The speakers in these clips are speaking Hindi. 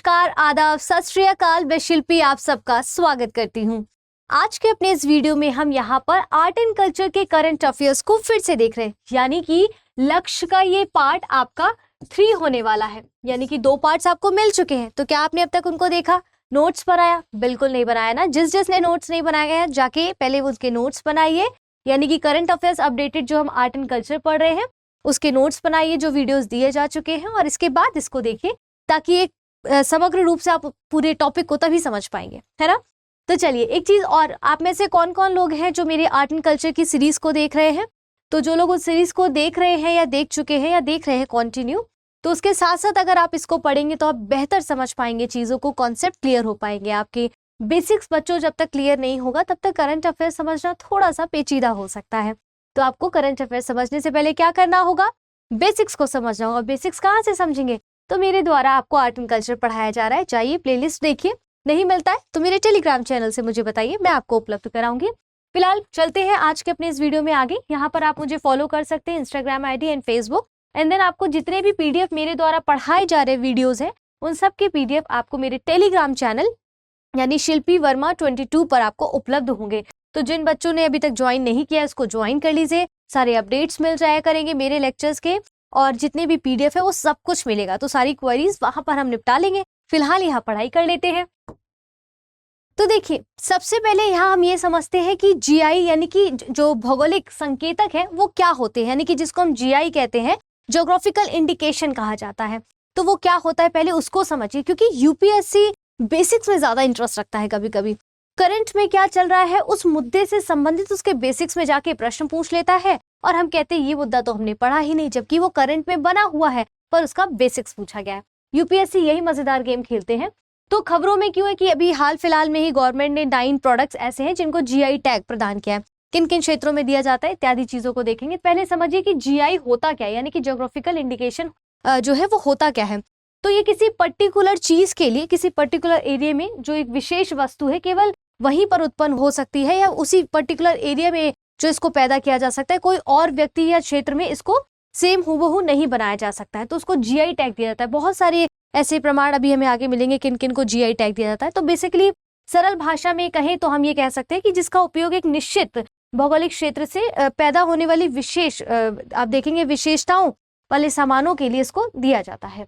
नमस्कार, आदाब, सत श्री अकाल। मैं शिल्पी आप सबका स्वागत करती हूँ। आज के अपने इस वीडियो में हम यहाँ पर आर्ट एंड कल्चर के करंट अफेयर्स को फिर से देख रहे हैं, यानी कि लक्ष्य का ये पार्ट आपका 3 होने वाला है। यानी कि 2 पार्ट्स आपको मिल चुके हैं। तो क्या आपने अब तक उनको देखा, नोट्स बनाया? बिल्कुल नहीं बनाया ना। जिसने नोट्स नहीं बनाया है जाके पहले उसके नोट्स बनाइए, यानी कि करंट अफेयर्स अपडेटेड जो हम आर्ट एंड कल्चर पढ़ रहे हैं उसके नोट्स बनाइए जो वीडियोस दिए जा चुके हैं, और इसके बाद इसको देखिए ताकि एक समग्र रूप से आप पूरे टॉपिक को तभी समझ पाएंगे, है ना। तो चलिए, एक चीज और, आप में से कौन कौन लोग हैं जो मेरे आर्ट एंड कल्चर की सीरीज को देख रहे हैं? तो जो लोग उस सीरीज को देख रहे हैं या देख चुके हैं या देख रहे हैं कंटिन्यू, तो उसके साथ साथ अगर आप इसको पढ़ेंगे तो आप बेहतर समझ पाएंगे चीजों को, कॉन्सेप्ट क्लियर हो पाएंगे। आपके बेसिक्स बच्चों जब तक क्लियर नहीं होगा तब तक करंट अफेयर समझना थोड़ा सा पेचीदा हो सकता है। तो आपको करंट अफेयर समझने से पहले क्या करना होगा? बेसिक्स को समझना होगा। बेसिक्स कहाँ से समझेंगे? तो मेरे द्वारा आपको आर्ट एंड कल्चर पढ़ाया जा रहा है। जाइए प्लेलिस्ट देखिए, नहीं मिलता है तो मेरे टेलीग्राम चैनल से मुझे बताइए, मैं आपको उपलब्ध कराऊंगी। फिलहाल चलते हैं आज के अपने इस वीडियो में आगे। यहाँ पर आप मुझे फॉलो कर सकते हैं, Instagram ID and Facebook. And then आपको जितने भी पीडीएफ मेरे द्वारा पढ़ाए जा रहे वीडियोज है उन सब के पीडीएफ आपको मेरे टेलीग्राम चैनल यानी शिल्पी वर्मा 22 पर आपको उपलब्ध होंगे। तो जिन बच्चों ने अभी तक ज्वाइन नहीं किया इसको ज्वाइन कर लीजिए। सारे अपडेट्स मिल जाया करेंगे मेरे लेक्चर्स के, और जितने भी पीडीएफ है वो सब कुछ मिलेगा। तो सारी क्वेरीज वहां पर हम निपटा लेंगे। फिलहाल यहाँ पढ़ाई कर लेते हैं। तो देखिए, सबसे पहले यहाँ हम ये समझते हैं कि जीआई यानी कि जो भौगोलिक संकेतक है वो क्या होते हैं, यानी कि जिसको हम जीआई कहते हैं, ज्योग्राफिकल इंडिकेशन कहा जाता है। तो वो क्या होता है पहले उसको समझिए, क्योंकि यूपीएससी बेसिक्स में ज्यादा इंटरेस्ट रखता है। कभी कभी करंट में क्या चल रहा है उस मुद्दे से संबंधित उसके बेसिक्स में जाके प्रश्न पूछ लेता है, और हम कहते हैं ये मुद्दा तो हमने पढ़ा ही नहीं, जबकि वो करंट में बना हुआ है पर उसका बेसिक्स पूछा गया है। यूपीएससी यही मजेदार गेम खेलते हैं। तो खबरों में क्यों है कि अभी हाल फिलहाल में ही गवर्नमेंट ने 9 प्रोडक्ट्स ऐसे हैं जिनको जीआई टैग प्रदान किया है। किन किन क्षेत्रों में दिया जाता है इत्यादि चीजों को देखेंगे। पहले समझिए कि जीआई होता क्या है, यानी कि ज्योग्राफिकल इंडिकेशन जो है वो होता क्या है। तो ये किसी पर्टिकुलर चीज के लिए, किसी पर्टिकुलर एरिया में जो एक विशेष वस्तु है केवल वहीं पर उत्पन्न हो सकती है, या उसी पर्टिकुलर एरिया में जो इसको पैदा किया जा सकता है, कोई और व्यक्ति या क्षेत्र में इसको सेम हूबहू नहीं बनाया जा सकता है, तो उसको जीआई टैग दिया जाता है। बहुत सारे ऐसे प्रमाण अभी हमें आगे मिलेंगे किन किन को जीआई टैग दिया जाता है। तो बेसिकली सरल भाषा में कहें तो हम ये कह सकते हैं कि जिसका उपयोग एक निश्चित भौगोलिक क्षेत्र से पैदा होने वाली विशेष आप देखेंगे विशेषताओं वाले सामानों के लिए इसको दिया जाता है।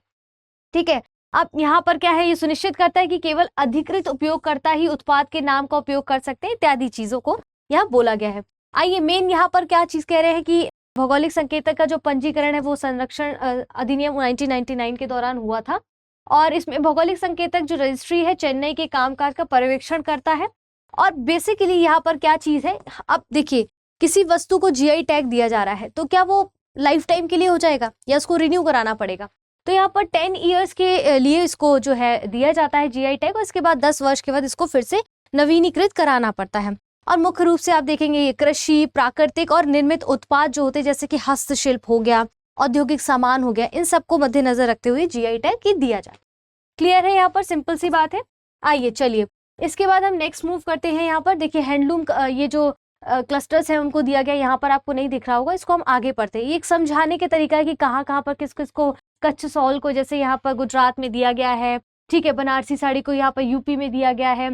ठीक है, अब यहाँ पर क्या है, ये सुनिश्चित करता है कि केवल अधिकृत उपयोगकर्ता ही उत्पाद के नाम का उपयोग कर सकते हैं, इत्यादि चीजों को यहाँ बोला गया है। आइए मेन यहाँ पर क्या चीज कह रहे हैं कि भौगोलिक संकेतक का जो पंजीकरण है वो संरक्षण अधिनियम 1999 के दौरान हुआ था, और इसमें भौगोलिक संकेतक जो रजिस्ट्री है चेन्नई के कामकाज का पर्यवेक्षण करता है। और बेसिकली यहाँ पर क्या चीज है, अब देखिए किसी वस्तु को जीआई टैग दिया जा रहा है तो क्या वो लाइफ टाइम के लिए हो जाएगा या उसको रिन्यू कराना पड़ेगा? तो यहाँ पर 10 ईयर्स के लिए इसको जो है दिया जाता है जीआई टैग, और इसके बाद 10 वर्ष के बाद इसको फिर से नवीनीकृत कराना पड़ता है। और मुख्य रूप से आप देखेंगे ये कृषि, प्राकृतिक और निर्मित उत्पाद जो होते हैं जैसे कि हस्तशिल्प हो गया, औद्योगिक सामान हो गया, इन सबको मद्देनजर रखते हुए जीआई टैग दिया जाता है। क्लियर है? यहाँ पर सिंपल सी बात है। आइए चलिए इसके बाद हम नेक्स्ट मूव करते हैं। यहाँ पर देखिए हैंडलूम ये जो क्लस्टर्स हैं उनको दिया गया, यहाँ पर आपको नहीं दिख रहा होगा, इसको हम आगे पढ़ते हैं। ये एक समझाने के तरीका है कि कहाँ कहाँ पर किस किस को, कच्छ सॉल को जैसे यहाँ पर गुजरात में दिया गया है, ठीक है, बनारसी साड़ी को यहाँ पर यूपी में दिया गया है,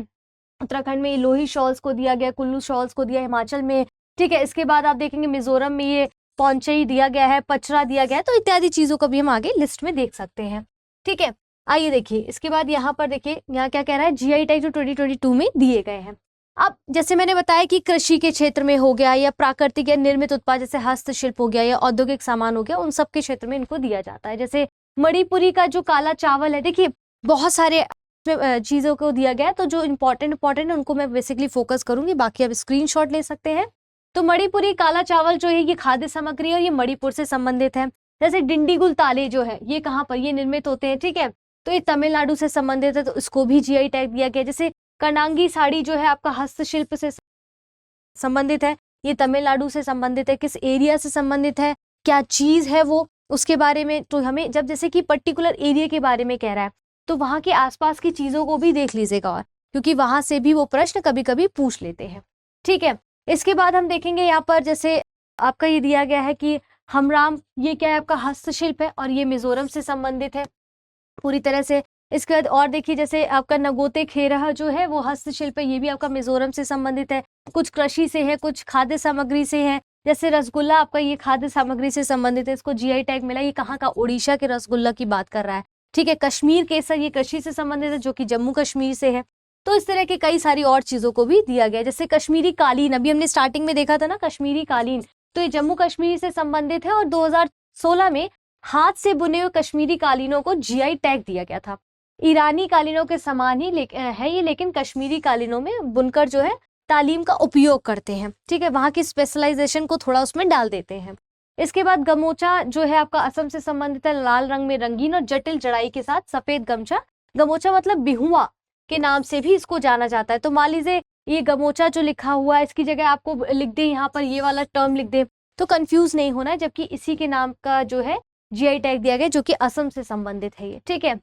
उत्तराखंड में लोही शॉल्स को दिया गया, कुल्लू शॉल्स को दिया हिमाचल में, ठीक है। इसके बाद आप देखेंगे मिजोरम में ये पौंचई दिया गया है, पचरा दिया गया है। तो इत्यादि चीजों को भी हम आगे लिस्ट में देख सकते हैं, ठीक है। आइए देखिए इसके बाद यहाँ पर देखिए यहाँ क्या कह रहा है, जीआई टैग जो 2022 में दिए गए हैं। अब जैसे मैंने बताया कि कृषि के क्षेत्र में हो गया, या प्राकृतिक या निर्मित उत्पाद जैसे हस्तशिल्प हो गया या औद्योगिक सामान हो गया, उन सब के क्षेत्र में इनको दिया जाता है। जैसे मणिपुरी का जो काला चावल है, देखिए बहुत सारे चीजों को दिया गया है, तो जो इंपॉर्टेंट है उनको मैं बेसिकली फोकस करूंगी, बाकी आप स्क्रीनशॉट ले सकते हैं। तो मणिपुरी काला चावल जो है ये खाद्य सामग्री है और ये मणिपुर से संबंधित है। जैसे डिंडीगुल ताले जो है ये कहाँ पर ये निर्मित होते हैं, ठीक है, तो ये तमिलनाडु से संबंधित है, तो इसको भी जीआई टैग दिया गया। जैसे कनांगी साड़ी जो है आपका हस्तशिल्प से संबंधित है, ये तमिलनाडु से संबंधित है, किस एरिया से संबंधित है, क्या चीज है वो, उसके बारे में। तो हमें जब जैसे कि पर्टिकुलर एरिया के बारे में कह रहा है तो वहां के आसपास की चीजों को भी देख लीजिएगा, और क्योंकि वहां से भी वो प्रश्न कभी कभी पूछ लेते हैं, ठीक है। इसके बाद हम देखेंगे यहाँ पर जैसे आपका ये दिया गया है कि हमराम, ये क्या है आपका हस्तशिल्प है और ये मिजोरम से संबंधित है पूरी तरह से। इसके बाद और देखिए जैसे आपका नगोते खेरहा जो है वो हस्तशिल्प है, ये भी आपका मिजोरम से संबंधित है। कुछ कृषि से है, कुछ खाद्य सामग्री से है। जैसे रसगुल्ला आपका ये खाद्य सामग्री से संबंधित है, इसको जीआई टैग मिला। ये कहाँ का? उड़ीसा के रसगुल्ला की बात कर रहा है, ठीक है। कश्मीर केसर ये कृषि से संबंधित है, जो कि जम्मू कश्मीर से है। तो इस तरह के कई सारी और चीजों को भी दिया गया। जैसे कश्मीरी कालीन, अभी हमने स्टार्टिंग में देखा था ना कश्मीरी कालीन, तो ये जम्मू कश्मीर से संबंधित है और 2016 में हाथ से बुने हुए कश्मीरी कालीनों को जीआई टैग दिया गया था। ईरानी कालीनों के समान ही है ये, लेकिन कश्मीरी कालीनों में बुनकर जो है तालीम का उपयोग करते हैं, ठीक है। वहां की स्पेशलाइजेशन को थोड़ा उसमें डाल देते हैं। इसके बाद गमोचा जो है आपका असम से संबंधित है, लाल रंग में रंगीन और जटिल जड़ाई के साथ सफेद गमछा। गमोचा मतलब बिहुआ के नाम से भी इसको जाना जाता है। तो मान लीजिए ये गमोचा जो लिखा हुआ है, इसकी जगह आपको लिख दे यहाँ पर ये वाला टर्म लिख दे, तो कंफ्यूज नहीं होना है, जबकि इसी के नाम का जो है जीआई टैग दिया गया, जो कि असम से संबंधित है ये, ठीक है।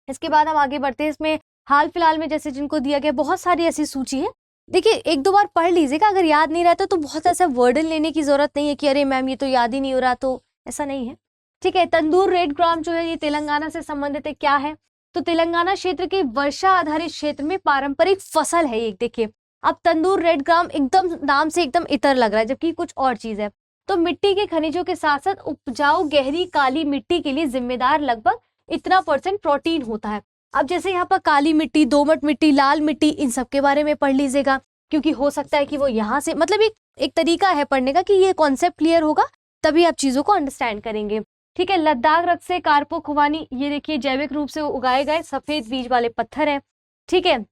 इसके बाद हम आगे बढ़ते हैं। इसमें हाल फिलहाल में जैसे जिनको दिया गया, बहुत सारी ऐसी सूची है। देखिए एक दो बार पढ़ लीजिएगा, अगर याद नहीं रहता तो बहुत ऐसा वर्डन लेने की जरूरत नहीं है कि अरे मैम ये तो याद ही नहीं हो रहा, तो ऐसा नहीं है, ठीक है। तंदूर रेड ग्राम जो है ये तेलंगाना से संबंधित है। क्या है? तो तेलंगाना क्षेत्र के वर्षा आधारित क्षेत्र में पारंपरिक फसल है ये। देखिए अब तंदूर रेड ग्राम एकदम नाम से एकदम इतर लग रहा है, जबकि कुछ और चीज है। तो मिट्टी के खनिजों के साथ साथ उपजाऊ गहरी काली मिट्टी के लिए जिम्मेदार लगभग इतना % प्रोटीन होता है। अब जैसे यहाँ पर काली मिट्टी, दोमट मिट्टी, लाल मिट्टी, इन सब के बारे में पढ़ लीजिएगा, क्योंकि हो सकता है कि वो यहाँ से, मतलब एक तरीका है पढ़ने का कि ये कॉन्सेप्ट क्लियर होगा तभी आप चीजों को अंडरस्टैंड करेंगे, ठीक है। लद्दाख रक्त से कारपो खुबानी, ये देखिए जैविक रूप से उगाए गए सफेद बीज वाले पत्थर है, ठीक है।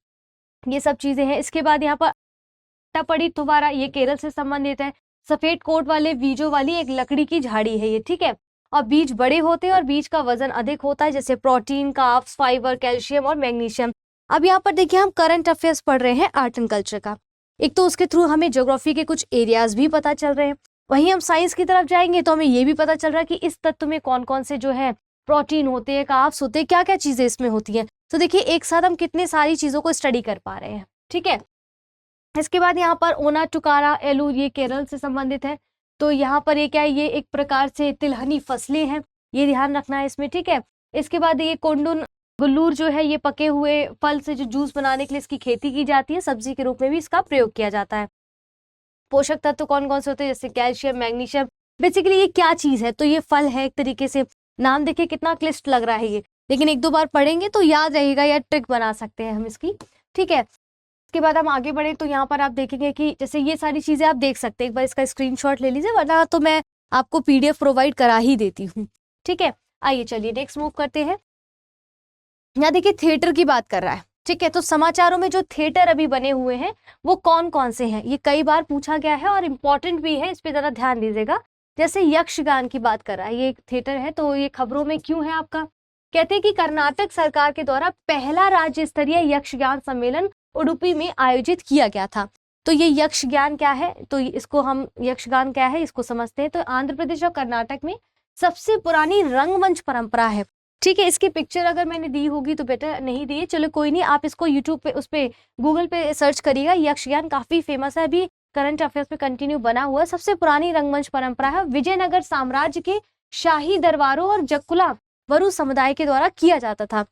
ये सब चीजें हैं। इसके बाद यहाँ पर टपड़ी तुबारा, ये केरल से संबंधित है। सफेद कोट वाले बीजों वाली एक लकड़ी की झाड़ी है ये, ठीक है। और बीज बड़े होते हैं और बीज का वजन अधिक होता है, जैसे प्रोटीन, कार्ब्स, फाइबर, कैल्शियम और मैग्नीशियम। अब यहाँ पर देखिए हम करंट अफेयर्स पढ़ रहे हैं आर्ट एंड कल्चर का। एक तो उसके थ्रू हमें ज्योग्राफी के कुछ एरियाज भी पता चल रहे हैं, वहीं हम साइंस की तरफ जाएंगे तो हमें ये भी पता चल रहा है कि इस तत्व में कौन कौन से जो है प्रोटीन होते हैं, कार्ब्स होते हैं, क्या क्या चीजें इसमें होती हैं। तो देखिए एक साथ हम कितने सारी चीजों को स्टडी कर पा रहे हैं, ठीक है। इसके बाद यहाँ पर ओना टुकारा एलू, ये केरल से संबंधित है। तो यहाँ पर ये क्या है, ये एक प्रकार से तिलहनी फसलें हैं, ये ध्यान रखना है इसमें, ठीक है। इसके बाद ये कोंडुन गुल्लूर जो है, ये पके हुए फल से जो जूस बनाने के लिए इसकी खेती की जाती है, सब्जी के रूप में भी इसका प्रयोग किया जाता है। पोषक तत्व कौन कौन से होते हैं, जैसे कैल्शियम, मैग्नीशियम। बेसिकली ये क्या चीज है, तो ये फल है एक तरीके से। नाम देखिए कितना क्लिष्ट लग रहा है ये, लेकिन एक दो बार पढ़ेंगे तो याद रहेगा, या ट्रिक बना सकते हैं हम इसकी, ठीक है। इसके बाद हम आगे बढ़े तो यहाँ पर आप देखेंगे कि जैसे ये सारी चीजें आप देख सकते हैं, एक बार इसका स्क्रीनशॉट ले लीजिए, वरना तो मैं आपको पीडीएफ प्रोवाइड करा ही देती हूँ, ठीक है। आइए चलिए नेक्स्ट मूव करते हैं। यहाँ देखिए थिएटर की बात कर रहा है, ठीक है। तो समाचारों में जो थिएटर अभी बने हुए हैं वो कौन कौन से हैं, ये कई बार पूछा गया है और इम्पोर्टेंट भी है, इस पे जरा ध्यान दीजिएगा। जैसे यक्षगान की बात कर रहा है, ये एक थिएटर है, तो ये खबरों में क्यों है आपका? कहते हैं कि कर्नाटक सरकार के द्वारा पहला राज्य स्तरीय यक्षगान सम्मेलन उडुपी में आयोजित किया गया था। तो ये यक्षगान क्या है, तो इसको हम यक्षगान क्या है इसको समझते हैं। तो आंध्र प्रदेश और कर्नाटक में सबसे पुरानी रंगमंच परंपरा है, ठीक है। इसकी पिक्चर अगर मैंने दी होगी तो बेटर नहीं दी है, चलो कोई नहीं, आप इसको यूट्यूब पे, उस पे गूगल पे सर्च करिएगा। यक्षगान काफी फेमस है, अभी करंट अफेयर्स पे कंटिन्यू बना हुआ है। सबसे पुरानी रंगमंच परंपरा है, विजयनगर साम्राज्य के शाही दरबारों और जकुला वरु समुदाय के द्वारा किया जाता था।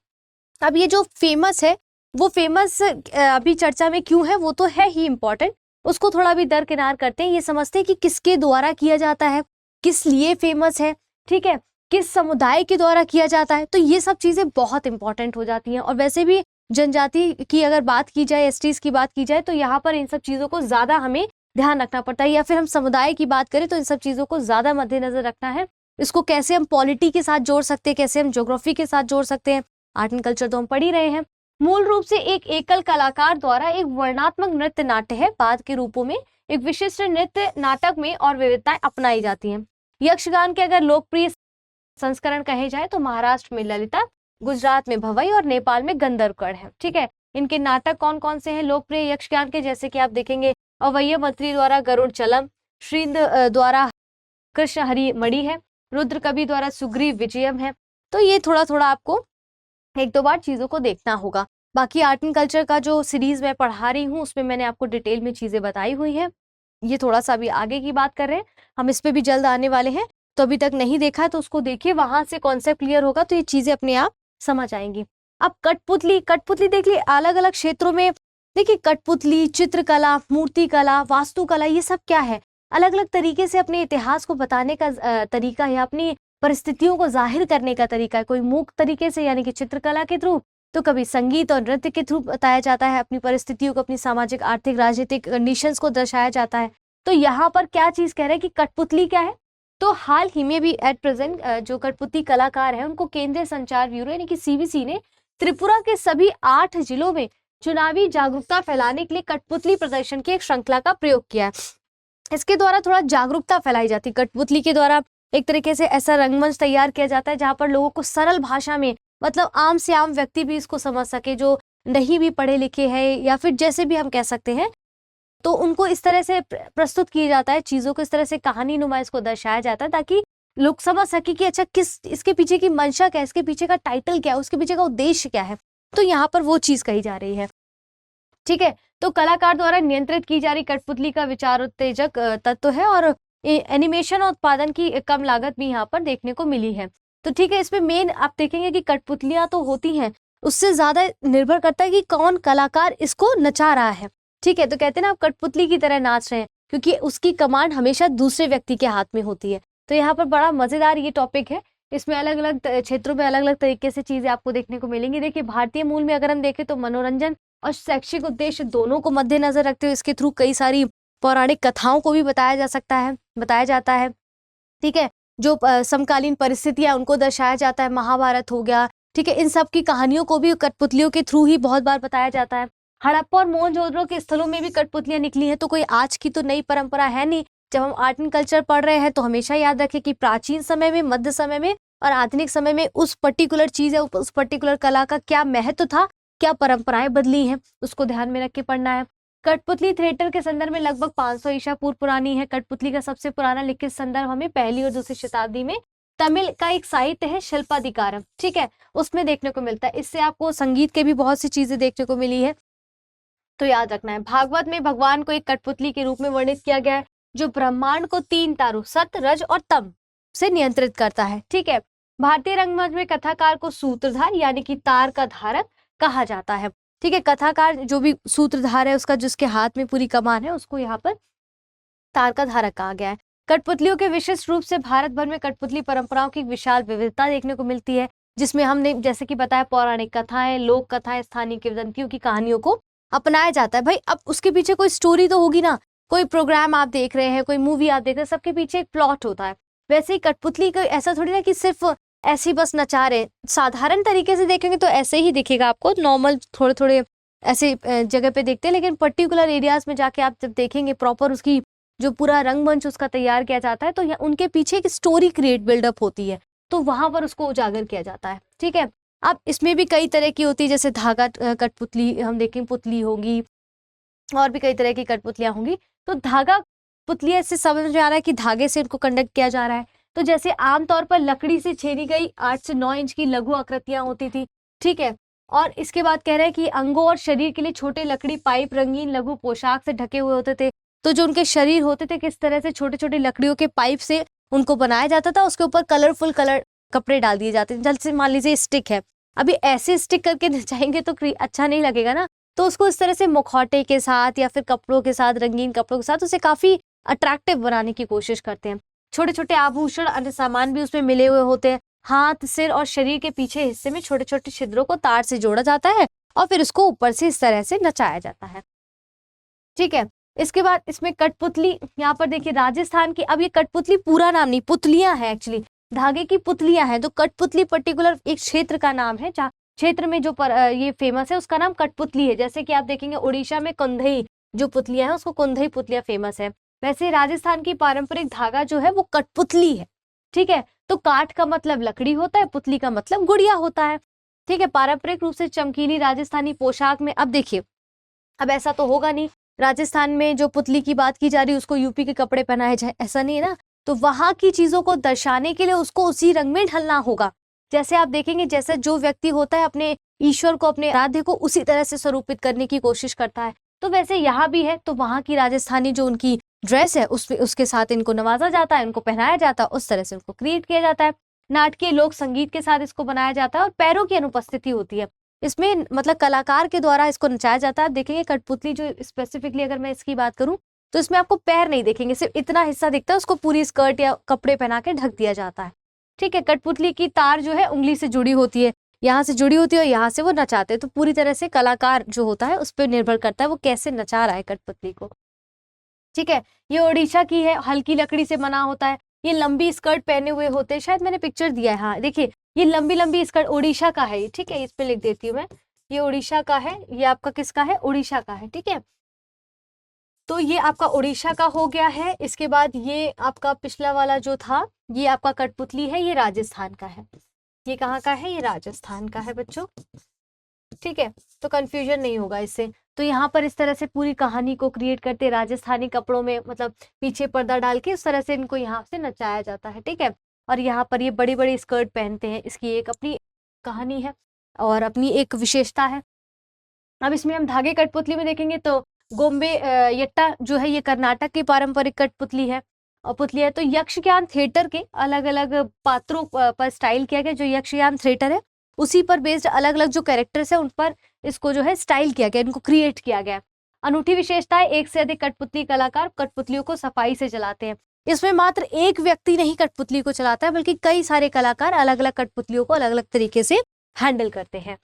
अब ये जो फेमस है वो फेमस अभी चर्चा में क्यों है, वो तो है ही इम्पोर्टेंट, उसको थोड़ा भी दरकिनार करते हैं। ये समझते हैं कि किसके द्वारा किया जाता है, किस लिए फेमस है, ठीक है, किस समुदाय के द्वारा किया जाता है। तो ये सब चीजें बहुत इंपॉर्टेंट हो जाती हैं। और वैसे भी जनजाति की अगर बात की जाए, एसटीज की बात की जाए, तो यहाँ पर इन सब चीजों को ज्यादा हमें ध्यान रखना पड़ता है। या फिर हम समुदाय की बात करें तो इन सब चीजों को ज्यादा मद्देनजर रखना है। इसको कैसे हम पॉलिटी के साथ जोड़ सकते हैं, कैसे हम ज्योग्राफी के साथ जोड़ सकते हैं, आर्ट एंड कल्चर तो हम पढ़ ही रहे हैं। मूल रूप से एक एकल कलाकार द्वारा एक वर्णात्मक नृत्य नाट्य है, बाद के रूपों में एक विशिष्ट नृत्य नाटक में और विविधताएं अपनाई जाती हैं। यक्षगान के अगर लोकप्रिय संस्करण कहे जाए तो महाराष्ट्र में ललिता, गुजरात में भवई और नेपाल में गंधर्वगढ़ है, ठीक है। इनके नाटक कौन कौन से हैं लोकप्रिय यक्षगान के, जैसे कि आप देखेंगे अवैया मंत्री द्वारा गरुड़ चलम, श्रींद द्वारा कृष्ण हरि मणि है, रुद्र कवि द्वारा सुग्रीव विजयम है। तो ये थोड़ा थोड़ा आपको एक दो बार चीजों को देखना होगा। बाकी आर्ट एंड कल्चर का जो सीरीज मैं पढ़ा रही हूँ उसमें मैंने आपको डिटेल में चीजें बताई हुई है। ये थोड़ा सा अभी आगे की बात कर रहे हैं, हम इस पे भी जल्द आने वाले हैं, तो अभी तक नहीं देखा है तो उसको देखिए, वहां से कॉन्सेप्ट क्लियर होगा तो ये चीजें अपने आप समझ आएंगी। अब कठपुतली, कठपुतली देख ली अलग अलग क्षेत्रों में। देखिए कठपुतली, चित्रकला, मूर्तिकला, वास्तुकला, ये सब क्या है, अलग अलग तरीके से अपने इतिहास को बताने का तरीका है, अपनी परिस्थितियों को जाहिर करने का तरीका है। कोई मूक तरीके से यानी कि चित्रकला के थ्रू, तो कभी संगीत और नृत्य के थ्रू बताया जाता है, अपनी परिस्थितियों को, अपनी सामाजिक, आर्थिक, राजनीतिक कंडीशंस को दर्शाया जाता है। तो यहाँ पर क्या चीज कह रहे हैं कि कठपुतली क्या है, तो हाल ही में भी एट प्रेजेंट जो कठपुतली कलाकार हैं उनको केंद्रीय संचार ब्यूरो यानी कि सीबीसी ने त्रिपुरा के सभी 8 जिलों में चुनावी जागरूकता फैलाने के लिए कठपुतली प्रदर्शन की एक श्रृंखला का प्रयोग किया है। इसके द्वारा थोड़ा जागरूकता फैलाई जाती है। कठपुतली के द्वारा एक तरीके से ऐसा रंगमंच तैयार किया जाता है जहां पर लोगों को सरल भाषा में, मतलब आम से आम व्यक्ति भी इसको समझ सके, जो नहीं भी पढ़े लिखे हैं या फिर जैसे भी हम कह सकते हैं, तो उनको इस तरह से प्रस्तुत किया जाता है, चीजों को इस तरह से कहानी नुमा इसको दर्शाया जाता है ताकि लोग समझ सके कि अच्छा किस, इसके पीछे की मंशा क्या है, इसके पीछे का टाइटल क्या है, उसके पीछे का उद्देश्य क्या है। तो यहाँ पर वो चीज कही जा रही है। ठीक है, तो कलाकार द्वारा नियंत्रित की जा रही कठपुतली का विचार उत्तेजक तत्व है और एनिमेशन और उत्पादन की कम लागत भी यहाँ पर देखने को मिली है। तो ठीक है, इसमें मेन आप देखेंगे कि कठपुतलियां तो होती हैं, उससे ज्यादा निर्भर करता है कि कौन कलाकार इसको नचा रहा है। ठीक है, तो कहते हैं ना आप कठपुतली की तरह नाच रहे हैं, क्योंकि उसकी कमांड हमेशा दूसरे व्यक्ति के हाथ में होती है। तो यहाँ पर बड़ा मजेदार ये टॉपिक है, इसमें अलग अलग क्षेत्रों में अलग अलग तरीके से चीजें आपको देखने को मिलेंगी। देखिए भारतीय मूल में अगर हम देखें तो मनोरंजन और शैक्षिक उद्देश्य दोनों को मद्देनजर रखते हुए इसके थ्रू कई सारी पौराणिक कथाओं को भी बताया जाता है। ठीक है, जो समकालीन परिस्थितियां उनको दर्शाया जाता है, महाभारत हो गया, ठीक है, इन सब की कहानियों को भी कठपुतलियों के थ्रू ही बहुत बार बताया जाता है। हड़प्पा और मोहनजोदड़ो के स्थलों में भी कठपुतलियां निकली हैं, तो कोई आज की तो नई परंपरा है नहीं। जब हम आर्ट एंड कल्चर पढ़ रहे हैं तो हमेशा याद रखें कि प्राचीन समय में, मध्य समय में और आधुनिक समय में उस पर्टिकुलर चीज है, उस पर्टिकुलर कला का क्या महत्व था, क्या परंपराएं बदली हैं, उसको ध्यान में रख के पढ़ना है। कठपुतली थिएटर के संदर्भ में लगभग 500 ईसा पूर्व पुरानी है। कठपुतली का सबसे पुराना लिखित संदर्भ हमें पहली और दूसरी शताब्दी में तमिल का एक साहित्य है शिल्पाधिकारम, ठीक है, उसमें देखने को मिलता है। इससे आपको संगीत के भी बहुत सी चीजें देखने को मिली है, तो याद रखना है। भागवत में भगवान को एक कठपुतली के रूप में वर्णित किया गया है जो ब्रह्मांड को 3 तारों सत, रज और तम से नियंत्रित करता है। ठीक है, भारतीय रंगमंच में कथाकार को सूत्रधार यानी कि तार का धारक कहा जाता है। ठीक है, कथाकार जो भी सूत्रधार है उसका, जिसके हाथ में पूरी कमान है, उसको यहाँ पर तार का धारक कहा गया है। कठपुतलियों के विशिष्ट रूप से भारत भर में कठपुतली परंपराओं की विशाल विविधता देखने को मिलती है, जिसमें हमने जैसे कि बताया पौराणिक कथाएं, लोक कथाएं, स्थानीय किंवदंतियों की कहानियों को अपनाया जाता है। भाई अब उसके पीछे कोई स्टोरी तो होगी ना, कोई प्रोग्राम आप देख रहे हैं, कोई मूवी आप देख रहे हैं, सबके पीछे एक प्लॉट होता है। वैसे ही कठपुतली का ऐसा थोड़ी ना कि सिर्फ ऐसी बस नचा रहे, साधारण तरीके से देखेंगे तो ऐसे ही दिखेगा आपको, नॉर्मल थोड़े थोड़े ऐसे जगह पे देखते हैं, लेकिन पर्टिकुलर एरियाज में जाके आप जब देखेंगे प्रॉपर उसकी जो पूरा रंगमंच उसका तैयार किया जाता है, तो उनके पीछे एक स्टोरी क्रिएट बिल्डअप होती है, तो वहां पर उसको उजागर किया जाता है। ठीक है, अब इसमें भी कई तरह की होती है, जैसे धागा कठपुतली हम देखें, पुतली होगी, और भी कई तरह की कठपुतलियां होंगी। तो धागा पुतलियां, इससे समझ में आ रहा है कि धागे से इनको कंडक्ट किया जा रहा है। तो जैसे आमतौर पर लकड़ी से छेदी गई 8 से 9 इंच की लघु आकृतियां होती थी। ठीक है, और इसके बाद कह रहे हैं कि अंगों और शरीर के लिए छोटे लकड़ी पाइप रंगीन लघु पोशाक से ढके हुए होते थे। तो जो उनके शरीर होते थे, किस तरह से छोटे छोटे लकड़ियों के पाइप से उनको बनाया जाता था, उसके ऊपर कलरफुल कपड़े डाल दिए जाते थे। जैसे मान लीजिए स्टिक है, अभी ऐसे स्टिक करके नचाएंगे तो अच्छा नहीं लगेगा ना, तो उसको इस तरह से मुखौटे के साथ या फिर कपड़ों के साथ, रंगीन कपड़ों के साथ उसे काफी अट्रैक्टिव बनाने की कोशिश करते हैं। छोटे छोटे आभूषण, अन्य सामान भी उसमें मिले हुए होते हैं। हाथ, सिर और शरीर के पीछे हिस्से में छोटे छोटे छिद्रों को तार से जोड़ा जाता है और फिर उसको ऊपर से इस तरह से नचाया जाता है। ठीक है, इसके बाद इसमें कठपुतली, यहाँ पर देखिए राजस्थान की, अब ये कठपुतली पूरा नाम नहीं, पुतलियां हैं एक्चुअली, धागे की पुतलियां हैं। तो कठपुतली पर्टिकुलर एक क्षेत्र का नाम है, जहाँ क्षेत्र में जो ये फेमस है उसका नाम कठपुतली है। जैसे कि आप देखेंगे उड़ीसा में कुंदई जो पुतलियां हैं उसको कुंदई पुतलियां फेमस है। वैसे राजस्थान की पारंपरिक धागा जो है वो कठपुतली है। ठीक है, तो काठ का मतलब लकड़ी होता है, पुतली का मतलब गुड़िया होता है। ठीक है, पारंपरिक रूप से चमकीली राजस्थानी पोशाक में, अब देखिए अब ऐसा तो होगा नहीं, राजस्थान में जो पुतली की बात की जा रही है उसको यूपी के कपड़े पहनाए जाए, ऐसा नहीं है ना। तो वहां की चीजों को दर्शाने के लिए उसको उसी रंग में ढलना होगा। जैसे आप देखेंगे, जैसे जो व्यक्ति होता है अपने ईश्वर को, अपने आराध्य को उसी तरह से स्वरूपित करने की कोशिश करता है। तो वैसे यहाँ भी है, तो वहां की राजस्थानी जो उनकी ड्रेस है उसके साथ इनको नवाजा जाता है, इनको पहनाया जाता है, उस तरह से उनको क्रिएट किया जाता है। नाटकीय लोक संगीत के साथ इसको बनाया जाता है और पैरों की अनुपस्थिति होती है। इसमें मतलब कलाकार के द्वारा इसको नचाया जाता है। आप देखेंगे कठपुतली जो स्पेसिफिकली अगर मैं इसकी बात करूं तो इसमें आपको पैर नहीं देखेंगे, सिर्फ इतना हिस्सा दिखता है, उसको पूरी स्कर्ट या कपड़े पहना के ढक दिया जाता है। ठीक है, कठपुतली की तार जो है उंगली से जुड़ी होती है, यहाँ से जुड़ी होती है और यहाँ से वो नचाते हैं। तो पूरी तरह से कलाकार जो होता है उस पर निर्भर करता है वो कैसे नचा रहा है कठपुतली को। ठीक है, ये ओडिशा की है, हल्की लकड़ी से बना होता है। ये लंबी स्कर्ट पहने हुए होते हैं, शायद मैंने पिक्चर दिया है, हाँ देखिए ये लंबी लंबी स्कर्ट ओडिशा का है। ठीक है, इस पे लिख देती हूँ मैं, ये ओडिशा का है, ये आपका किसका है, उड़ीसा का है। ठीक है, तो ये आपका उड़ीसा का हो गया है। इसके बाद ये आपका पिछला वाला जो था ये आपका कठपुतली है, ये राजस्थान का है। ये कहाँ का है, ये राजस्थान का है बच्चों। ठीक है, तो कंफ्यूजन नहीं होगा इससे। तो यहाँ पर इस तरह से पूरी कहानी को क्रिएट करते राजस्थानी कपड़ों में, मतलब पीछे पर्दा डाल के इस तरह से इनको यहाँ से नचाया जाता है। ठीक है, और यहाँ पर ये बड़ी बड़ी स्कर्ट पहनते हैं, इसकी एक अपनी कहानी है और अपनी एक विशेषता है। अब इसमें हम धागे कठपुतली में देखेंगे तो गोम्बे यट्टा जो है ये कर्नाटक की पारंपरिक कठपुतली है और पुतली है। तो यक्षगान थिएटर के अलग अलग पात्रों पर स्टाइल किया गया, जो यक्षगान थिएटर है उसी पर बेस्ड अलग अलग जो कैरेक्टर्स है उन पर इसको जो है स्टाइल किया गया, इनको क्रिएट किया गया। अनूठी विशेषता है, एक से अधिक कठपुतली कलाकार कठपुतलियों को सफाई से चलाते हैं। इसमें मात्र एक व्यक्ति नहीं कठपुतली को चलाता है, बल्कि कई सारे कलाकार अलग अलग कठपुतलियों को अलग अलग तरीके से हैंडल करते हैं।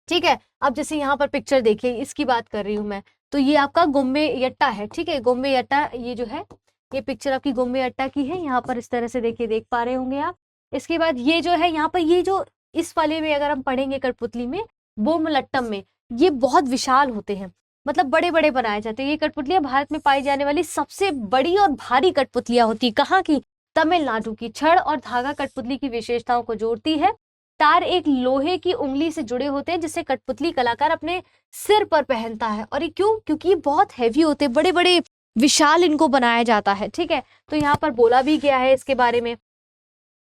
ठीक है, अब जैसे यहाँ पर पिक्चर देखिए, इसकी बात कर रही हूँ मैं, तो ये आपका गोम्बे यट्टा है। ठीक है, गोम्बे यट्टा ये जो है, ये पिक्चर आपकी गोम्बे यट्टा की है। यहाँ पर इस तरह से देखिए, देख पा रहे होंगे आप। इसके बाद ये जो है यहाँ पर, ये जो इस वाले में अगर हम पढ़ेंगे कठपुतली में, बोमलट्टम में, ये बहुत विशाल होते हैं, मतलब बड़े बड़े बनाए जाते हैं। ये कठपुतलियां भारत में पाई जाने वाली सबसे बड़ी और भारी कठपुतलियां होती है। कहाँ की, तमिलनाडु की। छड़ और धागा कठपुतली की विशेषताओं को जोड़ती है। तार एक लोहे की उंगली से जुड़े होते हैं, जिसे कठपुतली कलाकार अपने सिर पर पहनता है। और ये क्यों, क्योंकि ये बहुत हैवी होते हैं, बड़े बड़े विशाल इनको बनाया जाता है। ठीक है, तो यहाँ पर बोला भी गया है इसके बारे में।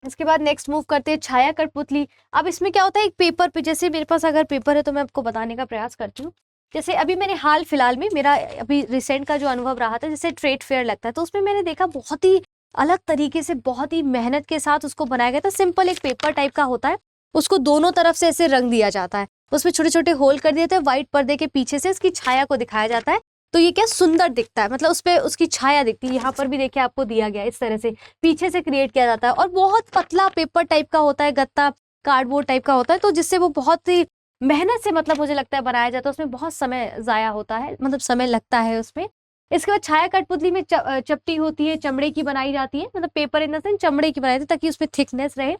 इसके बाद नेक्स्ट मूव करते हैं छाया कठपुतली। अब इसमें क्या होता है, एक पेपर पे, जैसे मेरे पास अगर पेपर है तो मैं आपको बताने का प्रयास करती हूँ। जैसे अभी मैंने हाल फिलहाल में, मेरा अभी रिसेंट का जो अनुभव रहा था, जैसे ट्रेड फेयर लगता है, तो उसमें मैंने देखा बहुत ही अलग तरीके से, बहुत ही मेहनत के साथ उसको बनाया गया था। सिंपल एक पेपर टाइप का होता है, उसको दोनों तरफ से ऐसे रंग दिया जाता है, उसमें छोटे छोटे होल कर दिए थे, व्हाइट पर्दे के पीछे से इसकी छाया को दिखाया जाता है। तो ये क्या सुंदर दिखता है, मतलब उस पे उसकी छाया दिखती है। यहाँ पर भी देखिए आपको दिया गया, इस तरह से पीछे से क्रिएट किया जाता है। और बहुत पतला पेपर टाइप का होता है, गत्ता कार्डबोर्ड टाइप का होता है, तो जिससे वो बहुत ही मेहनत से, मतलब मुझे लगता है बनाया जाता है। उसमें बहुत समय जाया होता है, मतलब समय लगता है उसमें। इसके बाद छाया कठपुतली में चपटी होती है, चमड़े की बनाई जाती है, मतलब पेपर इन द सेंस चमड़े की बनाई जाती है, ताकि उसमें थिकनेस रहे।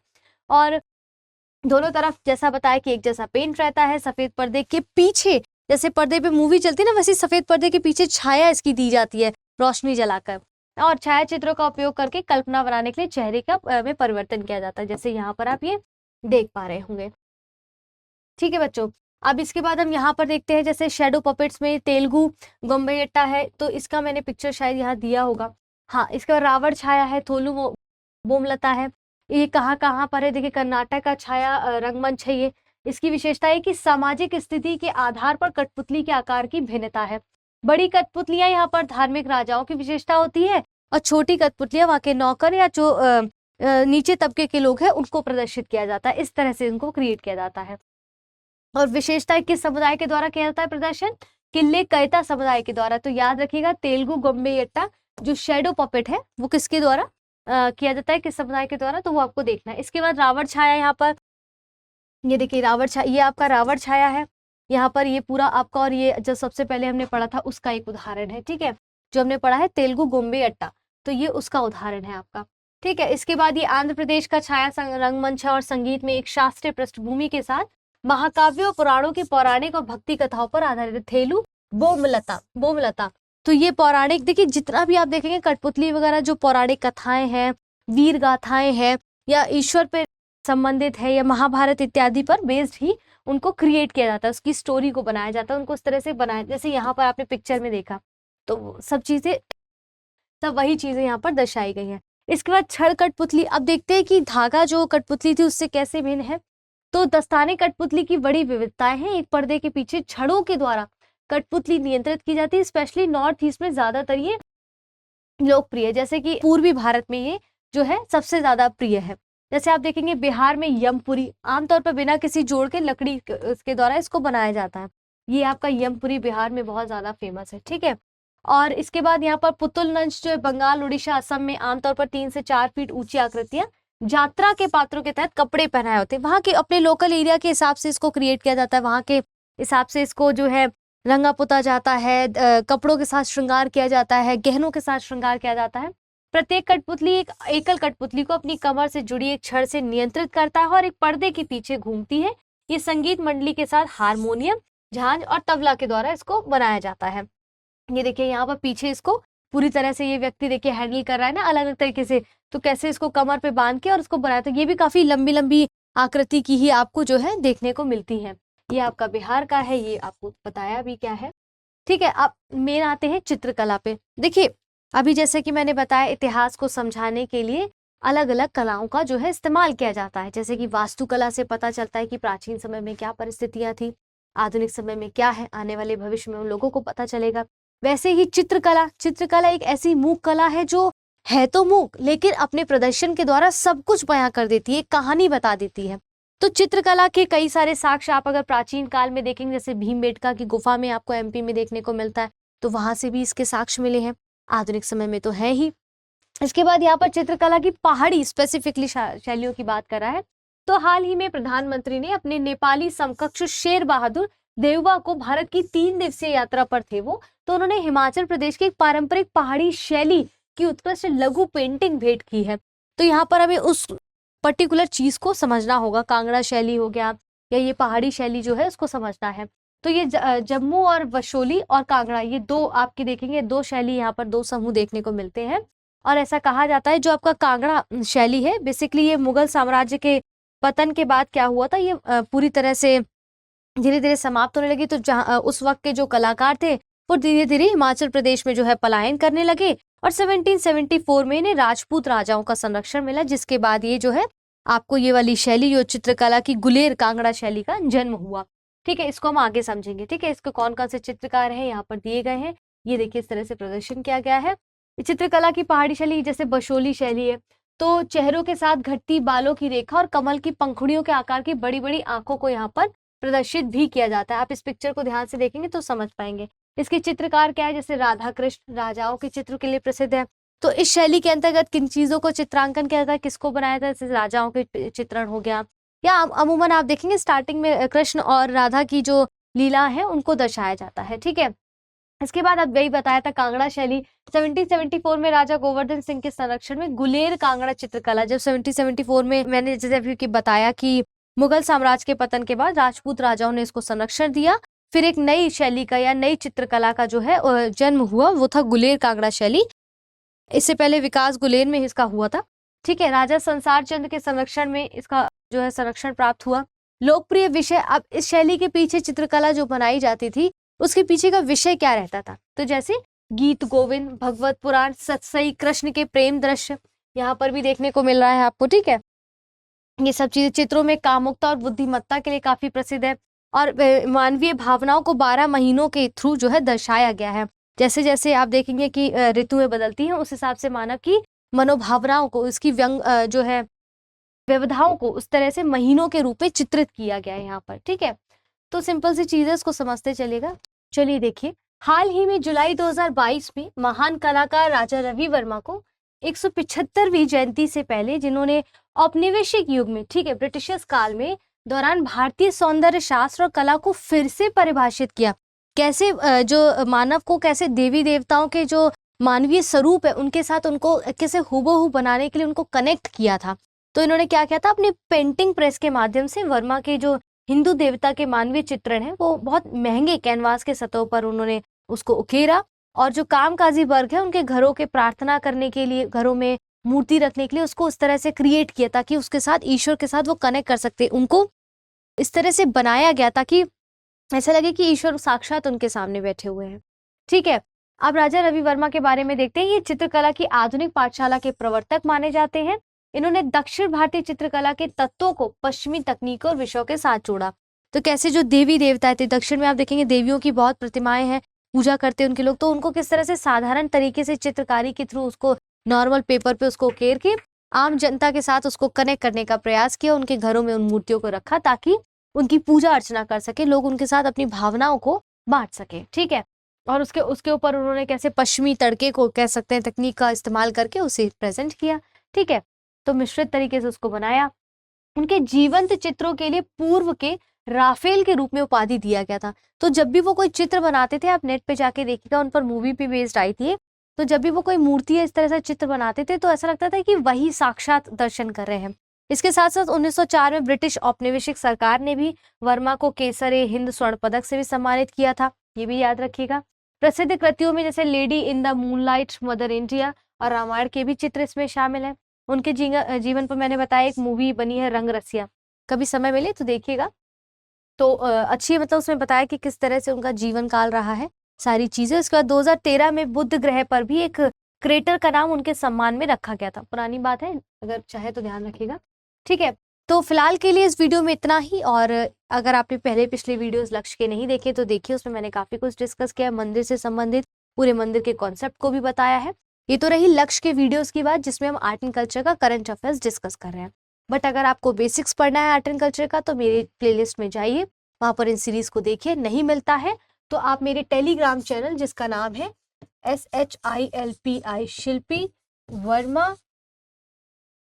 और दोनों तरफ जैसा बताया कि एक जैसा पेंट रहता है। सफेद पर्दे के पीछे, जैसे पर्दे पे मूवी चलती है ना, वैसे सफेद पर्दे के पीछे छाया इसकी दी जाती है, रोशनी जलाकर। और छाया चित्रों का उपयोग करके कल्पना बनाने के लिए चेहरे का में परिवर्तन किया जाता है, जैसे यहाँ पर आप ये देख पा रहे होंगे। ठीक है बच्चों, अब इसके बाद हम यहाँ पर देखते हैं, जैसे शेडो पपेट्स में तेलुगु गोम्बेयट्टा है, तो इसका मैंने पिक्चर शायद यहाँ दिया होगा। हाँ, इसके बाद रावण छाया है, थोलू बोमलता है। ये कहाँ पर है, देखिए कर्नाटक का छाया रंगमंच है ये। इसकी विशेषता है कि सामाजिक स्थिति के आधार पर कठपुतली के आकार की भिन्नता है। बड़ी कठपुतलियां यहाँ पर धार्मिक राजाओं की विशेषता होती है, और छोटी कठपुतलियां वहाँ के नौकर या जो नीचे तबके के लोग हैं उनको प्रदर्शित किया जाता है। इस तरह से इनको क्रिएट किया जाता है। और विशेषता किस समुदाय के द्वारा किया जाता है प्रदर्शन, किले कैता समुदाय के द्वारा। तो याद रखिएगा, तेलुगु गोम्बेयट्टा जो शेडो पपेट है वो किसके द्वारा किया जाता है, किस समुदाय के द्वारा, तो वो आपको देखना है। इसके बाद रावण छाया, यहाँ पर ये देखिए रावण छाया, ये आपका रावण छाया है यहाँ पर, ये पूरा आपका। और ये जो सबसे पहले हमने पढ़ा था उसका एक उदाहरण है। ठीक है, जो हमने पढ़ा है तेलुगु गोम्बेयट्टा, तो ये उसका उदाहरण है आपका। ठीक है, इसके बाद ये आंध्र प्रदेश का छाया रंगमंच है, और संगीत में एक शास्त्रीय पृष्ठभूमि के साथ महाकाव्यों, पुराणों की पौराणिक और भक्ति कथाओं पर आधारित है। थेलु बोमलता। तो ये पौराणिक, देखिए जितना भी आप देखेंगे कठपुतली वगैरह जो पौराणिक कथाएं हैं, वीर गाथाएं हैं, या ईश्वर पे संबंधित है, या महाभारत इत्यादि पर बेस्ड ही उनको क्रिएट किया जाता है, उसकी स्टोरी को बनाया जाता है, उनको उस तरह से बनाया, जैसे यहाँ पर आपने पिक्चर में देखा, तो सब वही चीजें यहाँ पर दर्शाई गई हैं। इसके बाद छड़ कठपुतली। अब देखते हैं कि धागा जो कठपुतली थी उससे कैसे भिन्न है। तो दस्ताने कठपुतली की बड़ी विविधताएं हैं। एक पर्दे के पीछे छड़ों के द्वारा कठपुतली नियंत्रित की जाती है, स्पेशली नॉर्थ ईस्ट में ज्यादातर ये लोकप्रिय है, जैसे कि पूर्वी भारत में ये जो है सबसे ज्यादा प्रिय है। जैसे आप देखेंगे बिहार में यमपुरी, आमतौर पर बिना किसी जोड़ के लकड़ी के द्वारा इसको बनाया जाता है। ये आपका यमपुरी बिहार में बहुत ज्यादा फेमस है, ठीक है। और इसके बाद यहाँ पर पुतुल नंच जो है बंगाल, उड़ीसा, असम में आमतौर पर 3 से 4 फीट ऊंची आकृतियां यात्रा के पात्रों के तहत कपड़े पहनाए होते हैं। वहां के अपने लोकल एरिया के हिसाब से इसको क्रिएट किया जाता है, वहां के हिसाब से इसको जो है रंगा पुता जाता है, कपड़ों के साथ श्रृंगार किया जाता है, गहनों के साथ श्रृंगार किया जाता है। प्रत्येक कठपुतली एक एकल कठपुतली को अपनी कमर से जुड़ी एक छड़ से नियंत्रित करता है और एक पर्दे के पीछे घूमती है। ये संगीत मंडली के साथ हारमोनियम, झांझ और तबला के द्वारा इसको बनाया जाता है। ये देखिए यहाँ पर पीछे इसको पूरी तरह से ये व्यक्ति देखिए हैंडल कर रहा है ना अलग अलग तरीके से, तो कैसे इसको कमर पे बांध के और इसको बनाया, तो ये भी काफी लंबी लंबी आकृति की ही आपको जो है देखने को मिलती है। ये आपका बिहार का है, ये आपको बताया भी क्या है, ठीक है। अब मेन आते हैं चित्रकला पे। देखिए अभी जैसे कि मैंने बताया, इतिहास को समझाने के लिए अलग अलग कलाओं का जो है इस्तेमाल किया जाता है। जैसे कि वास्तुकला से पता चलता है कि प्राचीन समय में क्या परिस्थितियां थी, आधुनिक समय में क्या है, आने वाले भविष्य में उन लोगों को पता चलेगा। वैसे ही चित्रकला एक ऐसी मूक कला है जो है तो मूक, लेकिन अपने प्रदर्शन के द्वारा सब कुछ बयां कर देती है, कहानी बता देती है। तो चित्रकला के कई सारे साक्ष्य आप अगर प्राचीन काल में देखेंगे, जैसे भीमबेटका की गुफा में आपको एमपी में देखने को मिलता है, तो वहां से भी इसके साक्ष्य मिले हैं। आधुनिक समय में तो है ही। इसके बाद यहाँ पर चित्रकला की पहाड़ी स्पेसिफिकली शैलियों की बात कर रहा है, तो हाल ही में प्रधानमंत्री ने अपने नेपाली समकक्ष शेर बहादुर देववा को, भारत की 3 दिवसीय यात्रा पर थे वो, तो उन्होंने हिमाचल प्रदेश की एक पारंपरिक पहाड़ी शैली की उत्कृष्ट लघु पेंटिंग भेंट की है। तो यहाँ पर हमें उस पर्टिकुलर चीज को समझना होगा, कांगड़ा शैली हो गया या ये पहाड़ी शैली जो है उसको समझना है। तो ये जम्मू और वशोली और कांगड़ा, ये 2 आपके देखेंगे 2 शैली, यहाँ पर 2 समूह देखने को मिलते हैं। और ऐसा कहा जाता है जो आपका कांगड़ा शैली है, बेसिकली ये मुगल साम्राज्य के पतन के बाद क्या हुआ था, ये पूरी तरह से धीरे धीरे समाप्त होने लगी। तो जहाँ उस वक्त के जो कलाकार थे वो धीरे धीरे हिमाचल प्रदेश में जो है पलायन करने लगे, और 1774 में इन्हें राजपूत राजाओं का संरक्षण मिला, जिसके बाद ये जो है आपको ये वाली शैली जो चित्रकला की गुलेर कांगड़ा शैली का जन्म हुआ, ठीक है। इसको हम आगे समझेंगे, ठीक है। इसको कौन कौन से चित्रकार हैं यहाँ पर दिए गए हैं, ये देखिए इस तरह से प्रदर्शन किया गया है। चित्रकला की पहाड़ी शैली जैसे बशोली शैली है, तो चेहरों के साथ घटती बालों की रेखा और कमल की पंखुड़ियों के आकार की बड़ी बड़ी आंखों को यहाँ पर प्रदर्शित भी किया जाता है। आप इस पिक्चर को ध्यान से देखेंगे तो समझ पाएंगे। इसके चित्रकार क्या है, जैसे राधा कृष्ण राजाओं के चित्र के लिए प्रसिद्ध है। तो इस शैली के अंतर्गत किन चीजों को चित्रांकन किया जाता है, किसको बनाया जाता है, जैसे राजाओं के चित्रण हो गया, या अमूमन आप देखेंगे स्टार्टिंग में कृष्ण और राधा की जो लीला है उनको दर्शाया जाता है, ठीक है। इसके बाद अब वही बताया था कांगड़ा शैली 1774 में राजा गोवर्धन सिंह के संरक्षण में गुलेर कांगड़ा चित्रकला, जब 1774 में मैंने जैसे अभी कि बताया कि मुगल साम्राज्य के पतन के बाद राजपूत राजाओं ने इसको संरक्षण दिया, फिर एक नई शैली का या नई चित्रकला का जो है जन्म हुआ, वो था गुलेर कांगड़ा शैली। इससे पहले विकास गुलेर में इसका हुआ था, ठीक है। राजा संसार चंद्र के संरक्षण में इसका जो है संरक्षण प्राप्त हुआ। लोकप्रिय विषय, अब इस शैली के पीछे चित्रकला जो बनाई जाती थी उसके पीछे का विषय क्या रहता था, तो जैसे गीत गोविंद, भगवत पुराण, सत्सई, कृष्ण के प्रेम दृश्य यहाँ पर भी देखने को मिल रहा है आपको, ठीक है। ये सब चीजें चित्रों में कामुकता और बुद्धिमत्ता के लिए काफी प्रसिद्ध है, और मानवीय भावनाओं को 12 महीनों के थ्रू जो है दर्शाया गया है। जैसे जैसे आप देखेंगे कि ऋतुएं बदलती हैं, उस हिसाब से मानव की मनोभावनाओं को, इसकी व्यंग जो है व्यवधाओं को उस तरह से महीनों के रूप में चित्रित किया गया है यहाँ पर, ठीक है। तो सिंपल सी चीज है, इसको समझते चलेगा। चलिए देखिए, हाल ही में जुलाई 2022 में महान कलाकार राजा रवि वर्मा को 175वीं जयंती से पहले, जिन्होंने औपनिवेशिक युग में, ठीक है, ब्रिटिशर्स काल में दौरान भारतीय सौंदर्य शास्त्र और कला को फिर से परिभाषित किया, कैसे जो मानव को कैसे देवी देवताओं के जो मानवीय स्वरूप है उनके साथ उनको कैसे हूबहू बनाने के लिए उनको कनेक्ट किया था। तो इन्होंने क्या किया था, अपनी पेंटिंग प्रेस के माध्यम से वर्मा के जो हिंदू देवता के मानवीय चित्रण है वो बहुत महंगे कैनवास के सतहों पर उन्होंने उसको उकेरा, और जो कामकाजी वर्ग है उनके घरों के प्रार्थना करने के लिए, घरों में मूर्ति रखने के लिए उसको उस तरह से क्रिएट किया ताकि उसके साथ, ईश्वर के साथ वो कनेक्ट कर सकते। उनको इस तरह से बनाया गया ताकि ऐसा लगे कि ईश्वर साक्षात उनके सामने बैठे हुए हैं, ठीक है। अब राजा रवि वर्मा के बारे में देखते हैं। ये चित्रकला की आधुनिक पाठशाला के प्रवर्तक माने जाते हैं। इन्होंने दक्षिण भारतीय चित्रकला के तत्वों को पश्चिमी तकनीकों और विषयों के साथ जोड़ा। तो कैसे जो देवी देवता थे, दक्षिण में आप देखेंगे देवियों की बहुत प्रतिमाएं हैं, पूजा करते हैं उनके लोग, तो उनको किस तरह से साधारण तरीके से चित्रकारी के थ्रू उसको नॉर्मल पेपर पे उसको उकेर के आम जनता के साथ उसको कनेक्ट करने का प्रयास किया, उनके घरों में उन मूर्तियों को रखा ताकि उनकी पूजा अर्चना कर सके, लोग उनके साथ अपनी भावनाओं को बांट सके, ठीक है। और उसके उसके ऊपर उन्होंने कैसे पश्चिमी तड़के को कह सकते हैं तकनीक का इस्तेमाल करके उसे प्रेजेंट किया, ठीक है। तो मिश्रित तरीके से उसको बनाया। उनके जीवंत चित्रों के लिए पूर्व के राफेल के रूप में उपाधि दिया गया था। तो जब भी वो कोई चित्र बनाते थे, आप नेट पे जाके देखिएगा, उन पर मूवी भी बेस्ड आई थी, तो जब भी वो कोई मूर्ति इस तरह से चित्र बनाते थे तो ऐसा लगता था कि वही साक्षात दर्शन कर रहे हैं। इसके साथ साथ 1904 में ब्रिटिश औपनिवेशिक सरकार ने भी वर्मा को केसर हिंद स्वर्ण पदक से भी सम्मानित किया था, ये भी याद रखिएगा। प्रसिद्ध कृतियों में जैसे lady in the moonlight, mother India और रामायण के भी चित्र इसमें शामिल है। उनके जीवन पर मैंने बताया एक मूवी बनी है रंग रसिया, कभी समय मिले तो देखिएगा। तो अच्छी मतलब उसमें बताया कि किस तरह से उनका जीवन काल रहा है, सारी चीजें। उसके बाद 2013 में बुध ग्रह पर भी एक क्रेटर का नाम उनके सम्मान में रखा गया था, पुरानी बात है, अगर चाहे तो ध्यान रखिएगा, ठीक है। तो फिलहाल के लिए इस वीडियो में इतना ही, और अगर आपने पहले पिछले वीडियोस लक्ष्य के नहीं देखे तो देखिए, उसमें मैंने काफी कुछ डिस्कस किया, मंदिर से संबंधित पूरे मंदिर के कॉन्सेप्ट को भी बताया है। ये तो रही लक्ष्य के वीडियोस की बात, जिसमें हम आर्ट एंड कल्चर का करंट अफेयर्स डिस्कस कर रहे हैं। बट अगर आपको बेसिक्स पढ़ना है आर्ट एंड कल्चर का तो मेरे प्लेलिस्ट में जाइए, वहां पर इन सीरीज को देखिए। नहीं मिलता है तो आप मेरे टेलीग्राम चैनल जिसका नाम है SHILPI शिल्पी वर्मा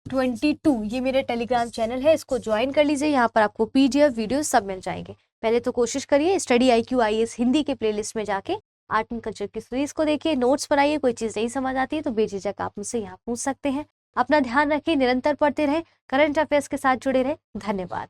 22, ये मेरे टेलीग्राम चैनल है, इसको ज्वाइन कर लीजिए। यहाँ पर आपको PDF वीडियो सब मिल जाएंगे। पहले तो कोशिश करिए स्टडी IQ IAS हिंदी के प्लेलिस्ट में जाके आर्ट एंड कल्चर की सीरीज को देखिए, नोट्स बनाइए। कोई चीज़ नहीं समझ आती है तो बेझिझक आप मुझसे यहाँ पूछ सकते हैं। अपना ध्यान रखिए, निरंतर पढ़ते रहे, करंट अफेयर्स के साथ जुड़े रहे। धन्यवाद।